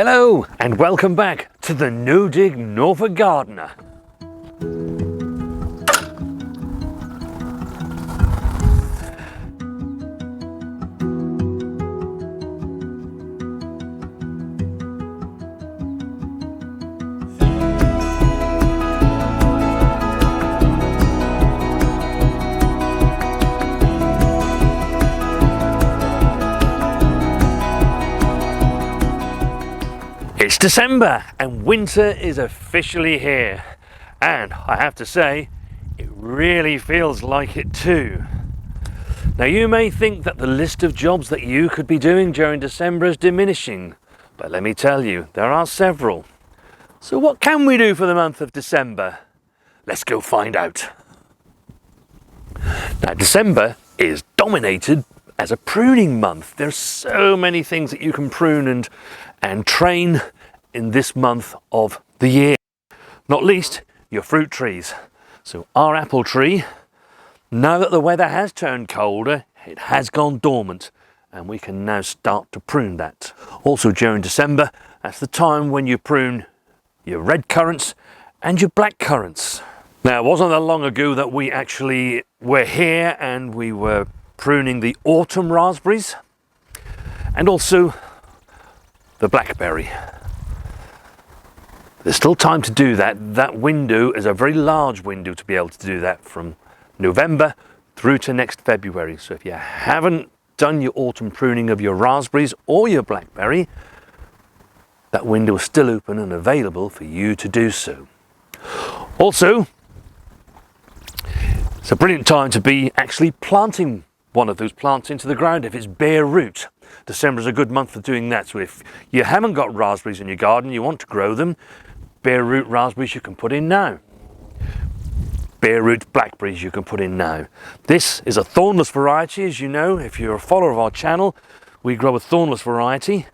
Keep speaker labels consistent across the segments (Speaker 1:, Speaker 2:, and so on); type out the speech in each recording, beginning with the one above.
Speaker 1: Hello and welcome back to the No Dig Norfolk Gardener. It's December and winter is officially here, and I have to say it really feels like it too. Now you may think that the list of jobs that you could be doing during December is diminishing, but let me tell you, there are several. So what can we do for the month of December? Let's go find out. Now December is dominated as a pruning month. There's so many things that you can prune and train in this month of the year, not least your fruit trees. So our apple tree, now that the weather has turned colder, it has gone dormant and we can now start to prune that. Also during December, that's the time when you prune your red currants and your black currants. Now it wasn't that long ago that we actually were here and we were pruning the autumn raspberries and also the blackberry. There's still time to do that. That window is a very large window to be able to do that, from November through to next February. So if you haven't done your autumn pruning of your raspberries or your blackberry, that window is still open and available for you to do so. Also, it's a brilliant time to be actually planting one of those plants into the ground if it's bare root. December is a good month for doing that. So if you haven't got raspberries in your garden, you want to grow them, bare root raspberries you can put in now. Bare root blackberries you can put in now. This is a thornless variety, as you know. If you're a follower of our channel, we grow a thornless variety,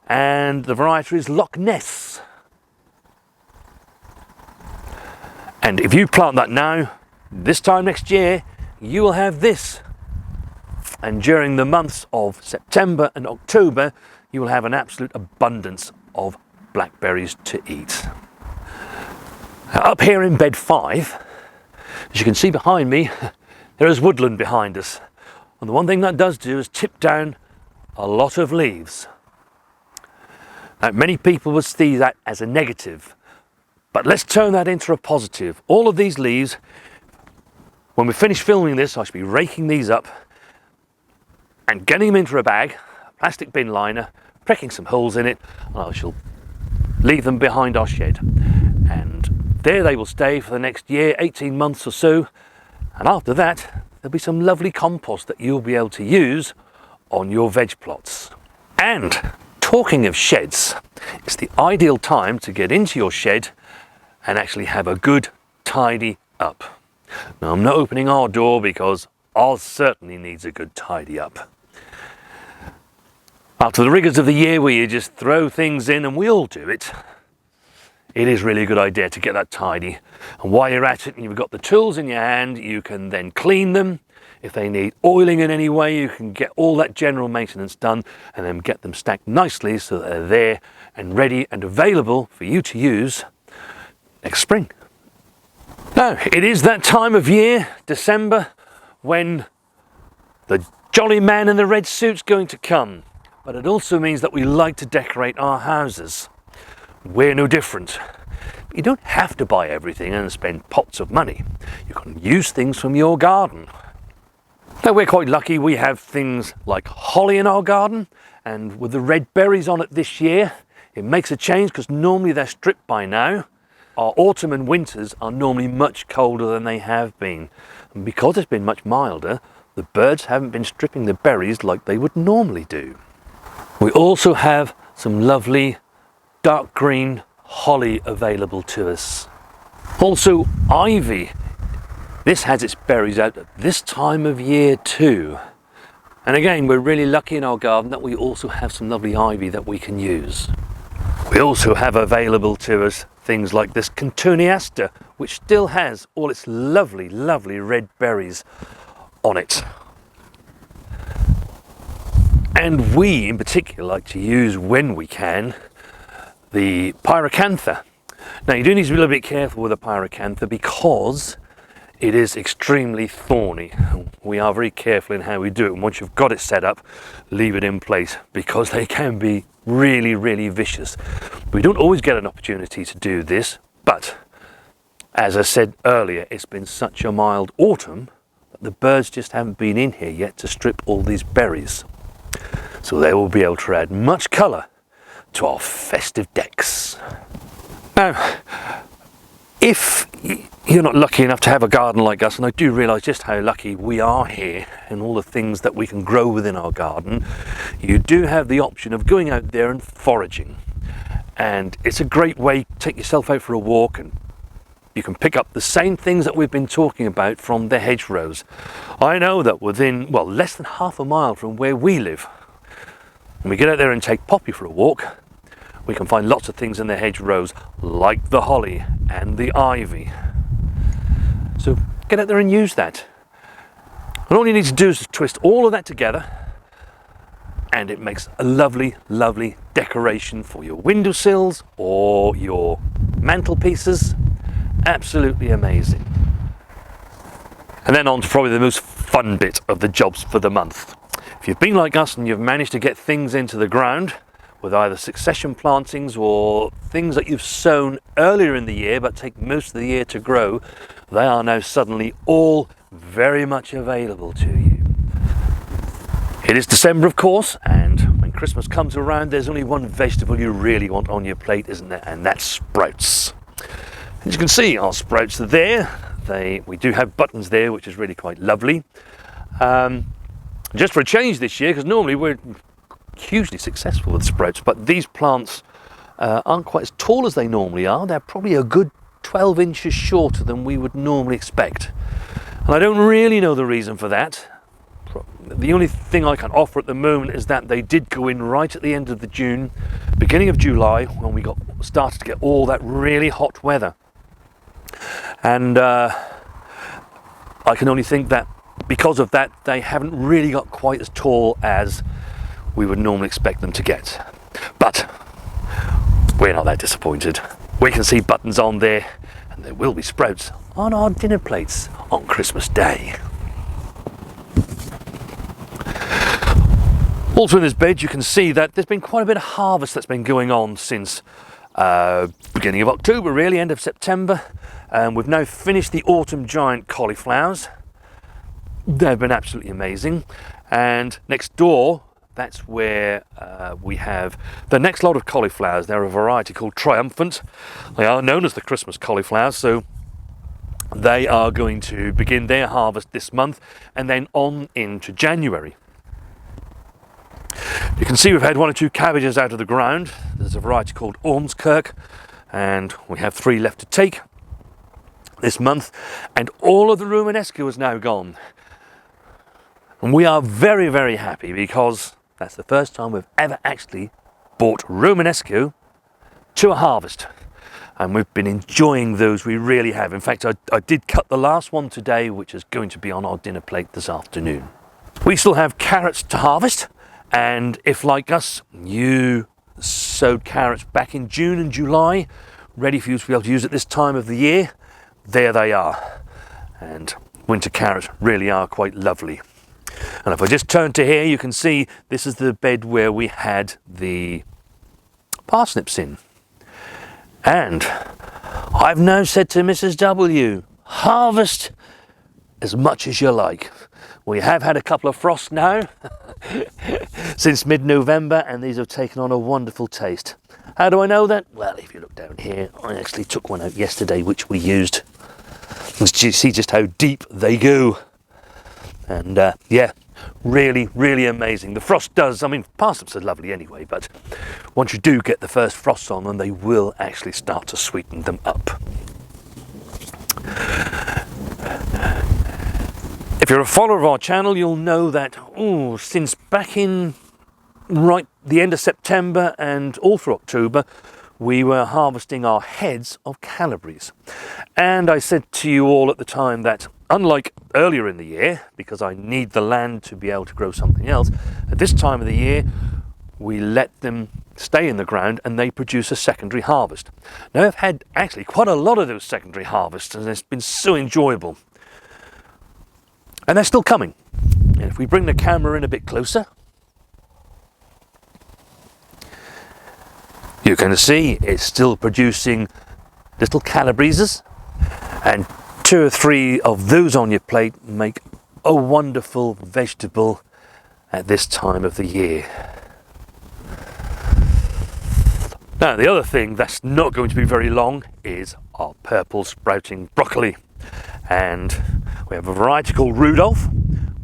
Speaker 1: and the variety is Loch Ness. And if you plant that now, this time next year, you will have this. And during the months of September and October, you will have an absolute abundance of blackberries to eat. Now, up here in bed 5, as you can see behind me, there is woodland behind us. And the one thing that does do is tip down a lot of leaves. Now, many people would see that as a negative, but let's turn that into a positive. All of these leaves, when we finish filming this, I shall be raking these up and getting them into a bag, a plastic bin liner, pricking some holes in it, and I shall leave them behind our shed. And there they will stay for the next year, 18 months or so. And after that, there'll be some lovely compost that you'll be able to use on your veg plots. And talking of sheds, it's the ideal time to get into your shed and actually have a good tidy up. Now I'm not opening our door because ours certainly needs a good tidy up. After the rigours of the year where you just throw things in, and we all do it, it is really a good idea to get that tidy. And while you're at it and you've got the tools in your hand, you can then clean them. If they need oiling in any way, you can get all that general maintenance done and then get them stacked nicely so that they're there and ready and available for you to use next spring. Now, it is that time of year, December, when the jolly man in the red suit's going to come. But it also means that we like to decorate our houses. We're no different. You don't have to buy everything and spend pots of money. You can use things from your garden. Now we're quite lucky, we have things like holly in our garden, and with the red berries on it this year, it makes a change because normally they're stripped by now. Our autumn and winters are normally much colder than they have been. And because it's been much milder, the birds haven't been stripping the berries like they would normally do. We also have some lovely dark green holly available to us. Also ivy. This has its berries out at this time of year too. And again, we're really lucky in our garden that we also have some lovely ivy that we can use. We also have available to us things like this Contoniaster, which still has all its lovely, lovely red berries on it. And we in particular like to use, when we can, the pyracantha. Now you do need to be a little bit careful with the pyracantha because it is extremely thorny. We are very careful in how we do it, and once you've got it set up, leave it in place because they can be really, really vicious. We don't always get an opportunity to do this, but as I said earlier, it's been such a mild autumn that the birds just haven't been in here yet to strip all these berries. So they will be able to add much colour to our festive decks. Now, if you're not lucky enough to have a garden like us, and I do realise just how lucky we are here and all the things that we can grow within our garden, you do have the option of going out there and foraging. And it's a great way to take yourself out for a walk, and you can pick up the same things that we've been talking about from the hedgerows. I know that within, well, less than half a mile from where we live, when we get out there and take Poppy for a walk, we can find lots of things in the hedgerows, like the holly and the ivy. So get out there and use that. And all you need to do is twist all of that together, and it makes a lovely, lovely decoration for your windowsills or your mantelpieces. Absolutely amazing. And then on to probably the most fun bit of the jobs for the month. If you've been like us and you've managed to get things into the ground with either succession plantings or things that you've sown earlier in the year but take most of the year to grow, they are now suddenly all very much available to you. It is December, of course, and when Christmas comes around, there's only one vegetable you really want on your plate, isn't there? And that's sprouts. As you can see, our sprouts are there. We do have buttons there, which is really quite lovely. Just for a change this year, because normally we're hugely successful with sprouts, but these plants aren't quite as tall as they normally are. They're probably a good 12 inches shorter than we would normally expect. And I don't really know the reason for that. The only thing I can offer at the moment is that they did go in right at the end of the June, beginning of July, when we started to get all that really hot weather. And I can only think that because of that, they haven't really got quite as tall as we would normally expect them to get. But we're not that disappointed. We can see buttons on there, and there will be sprouts on our dinner plates on Christmas Day. Also in this bed you can see that there's been quite a bit of harvest that's been going on since beginning of October, really, end of September. We've now finished the autumn giant cauliflowers. They've been absolutely amazing. And next door, that's where we have the next lot of cauliflowers. They're a variety called Triumphant. They are known as the Christmas cauliflowers, so they are going to begin their harvest this month and then on into January. You can see we've had 1 or 2 cabbages out of the ground. There's a variety called Ormskirk, and we have 3 left to take this month, and all of the Romanesco is now gone. And we are very, very happy because that's the first time we've ever actually bought Romanesco to a harvest. And we've been enjoying those, we really have. In fact, I did cut the last one today, which is going to be on our dinner plate this afternoon. We still have carrots to harvest, and if, like us, you sowed carrots back in June and July, ready for you to be able to use at this time of the year, there they are. And winter carrots really are quite lovely. And if I just turn to here, you can see this is the bed where we had the parsnips in. And I've now said to Mrs. W, harvest as much as you like. We have had a couple of frosts now since mid-November, and these have taken on a wonderful taste. How do I know that? Well, if you look down here, I actually took one out yesterday which we used. And you see just how deep they go. And yeah, really, really amazing. The frost does, I mean, parsnips are lovely anyway, but once you do get the first frosts on them, they will actually start to sweeten them up. If you're a follower of our channel, you'll know that since back in right the end of September and all through October, we were harvesting our heads of Calibres. And I said to you all at the time that unlike earlier in the year, because I need the land to be able to grow something else, at this time of the year we let them stay in the ground and they produce a secondary harvest. Now I've had actually quite a lot of those secondary harvests and it's been so enjoyable. And they're still coming. And if we bring the camera in a bit closer, you can see it's still producing little calabreses, and 2 or 3 of those on your plate make a wonderful vegetable at this time of the year. Now the other thing that's not going to be very long is our purple sprouting broccoli, and we have a variety called Rudolph,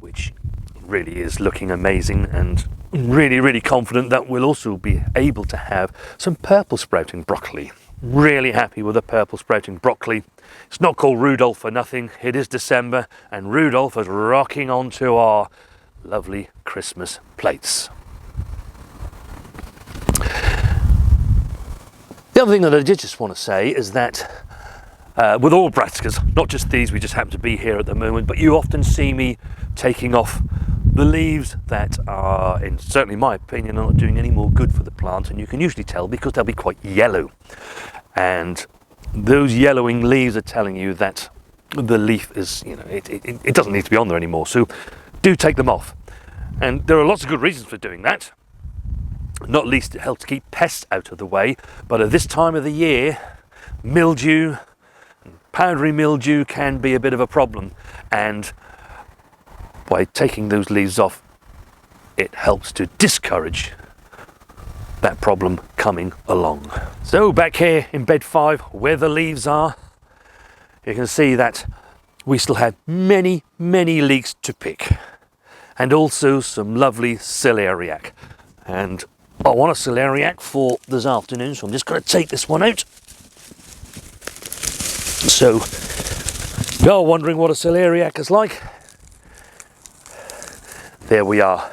Speaker 1: which really is looking amazing, and really confident that we'll also be able to have some purple sprouting broccoli. Really happy with the purple sprouting broccoli. It's not called Rudolph for nothing. It is December and Rudolph is rocking onto our lovely Christmas plates. The other thing that I did just want to say is that with all brassicas, not just these, we just happen to be here at the moment, but you often see me taking off the leaves that are, in certainly my opinion, are not doing any more good for the plant, and you can usually tell because they'll be quite yellow. And those yellowing leaves are telling you that the leaf is, it doesn't need to be on there anymore, so do take them off. And there are lots of good reasons for doing that. Not least it helps keep pests out of the way, but at this time of the year, mildew, powdery mildew can be a bit of a problem, and by taking those leaves off, it helps to discourage that problem coming along. So back here in bed 5, where the leaves are, you can see that we still have many leeks to pick, and also some lovely celeriac. And I want a celeriac for this afternoon, so I'm just going to take this one out. So you're wondering what a celeriac is like? There we are.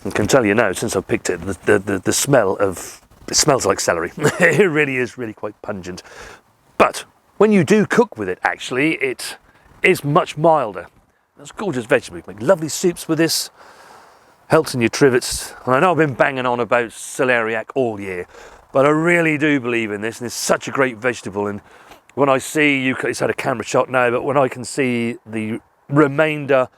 Speaker 1: I can tell you now, since I picked it, the smell of, it smells like celery. It really is quite pungent. But when you do cook with it, actually, it is much milder. It's a gorgeous vegetable. You can make lovely soups with this. Helps in your trivets. And I know I've been banging on about celeriac all year, but I really do believe in this, and it's such a great vegetable. And when I see, it's had a camera shot now, but when I can see the remainder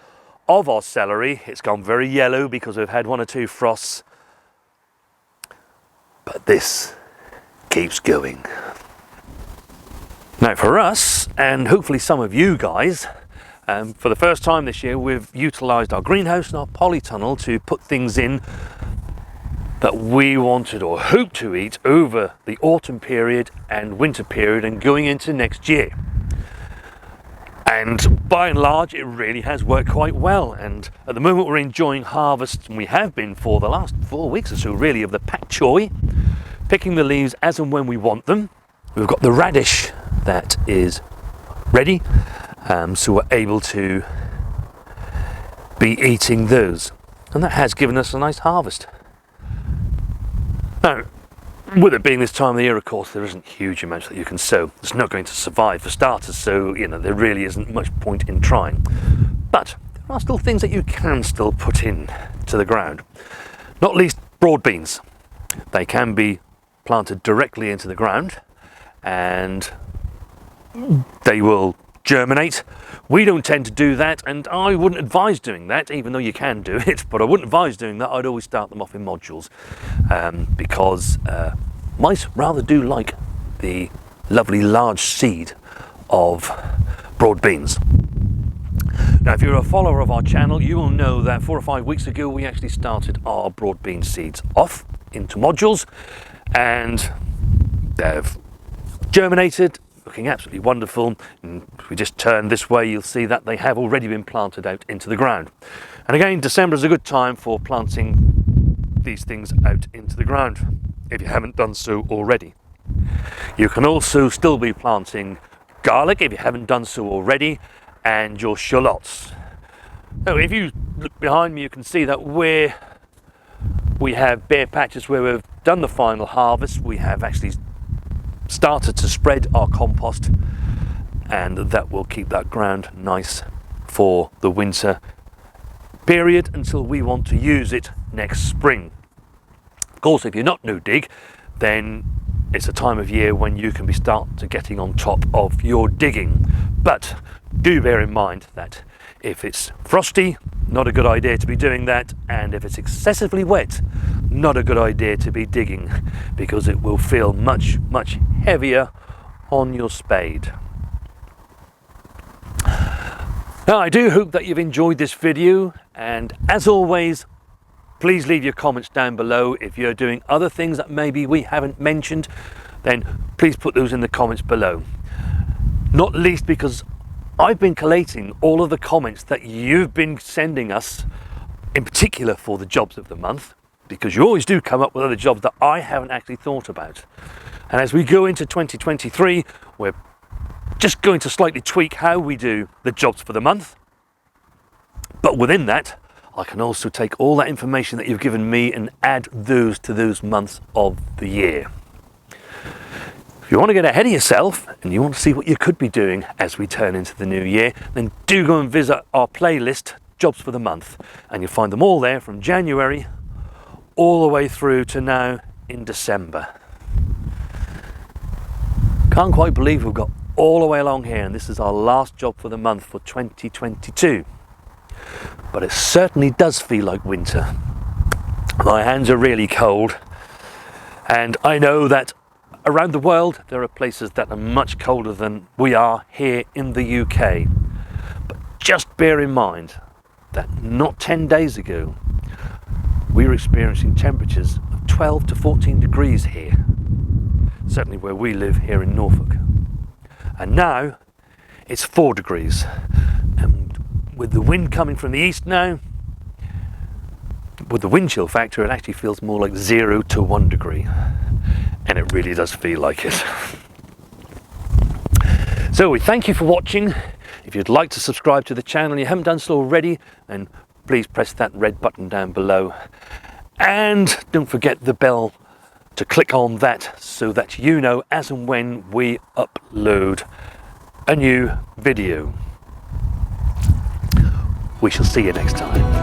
Speaker 1: of our celery, it's gone very yellow because we've had 1 or 2 frosts, but this keeps going. Now for us, and hopefully some of you guys, for the first time this year, we've utilised our greenhouse and our polytunnel to put things in that we wanted or hoped to eat over the autumn period and winter period and going into next year. And by and large, it really has worked quite well. And at the moment, we're enjoying harvest, and we have been for the last 4 weeks or so, really, of the pak choi, picking the leaves as and when we want them. We've got the radish that is ready, so we're able to be eating those. And that has given us a nice harvest. Now, with it being this time of the year, of course, there isn't huge amounts that you can sow. It's not going to survive for starters, so there really isn't much point in trying. But there are still things that you can still put in to the ground. Not least broad beans. They can be planted directly into the ground and they will germinate. We don't tend to do that, and I wouldn't advise doing that, even though you can do it, but I wouldn't advise doing that. I'd always start them off in modules, because mice rather do like the lovely large seed of broad beans. Now, if you're a follower of our channel, you will know that 4 or 5 weeks ago we actually started our broad bean seeds off into modules, and they've germinated, looking absolutely wonderful. And if we just turn this way, you'll see that they have already been planted out into the ground. And again, December is a good time for planting these things out into the ground, if you haven't done so already. You can also still be planting garlic if you haven't done so already, and your shallots. Now, if you look behind me, you can see that where we have bare patches where we've done the final harvest, we have actually started to spread our compost, and that will keep that ground nice for the winter period until we want to use it next spring. course, if you're not no dig, then it's a time of year when you can be start to getting on top of your digging. But do bear in mind that if it's frosty, not a good idea to be doing that, and if it's excessively wet, not a good idea to be digging, because it will feel much heavier on your spade. Now, I do hope that you've enjoyed this video, and as always, please leave your comments down below. If you're doing other things that maybe we haven't mentioned, then please put those in the comments below. Not least because I've been collating all of the comments that you've been sending us, in particular for the jobs of the month, because you always do come up with other jobs that I haven't actually thought about. And as we go into 2023, we're just going to slightly tweak how we do the jobs for the month. But within that, I can also take all that information that you've given me and add those to those months of the year. If you want to get ahead of yourself and you want to see what you could be doing as we turn into the new year, then do go and visit our playlist, Jobs for the Month, and you'll find them all there from January all the way through to now in December. Can't quite believe we've got all the way along here, and this is our last job for the month for 2022. But it certainly does feel like winter. My hands are really cold, and I know that around the world there are places that are much colder than we are here in the UK. But just bear in mind that not 10 days ago we were experiencing temperatures of 12 to 14 degrees here, certainly where we live here in Norfolk. And now it's 4 degrees. And with the wind coming from the east now, with the wind chill factor, it actually feels more like 0 to 1 degree. And it really does feel like it. So we thank you for watching. If you'd like to subscribe to the channel and you haven't done so already, then please press that red button down below. And don't forget the bell to click on that so that you know as and when we upload a new video. We shall see you next time.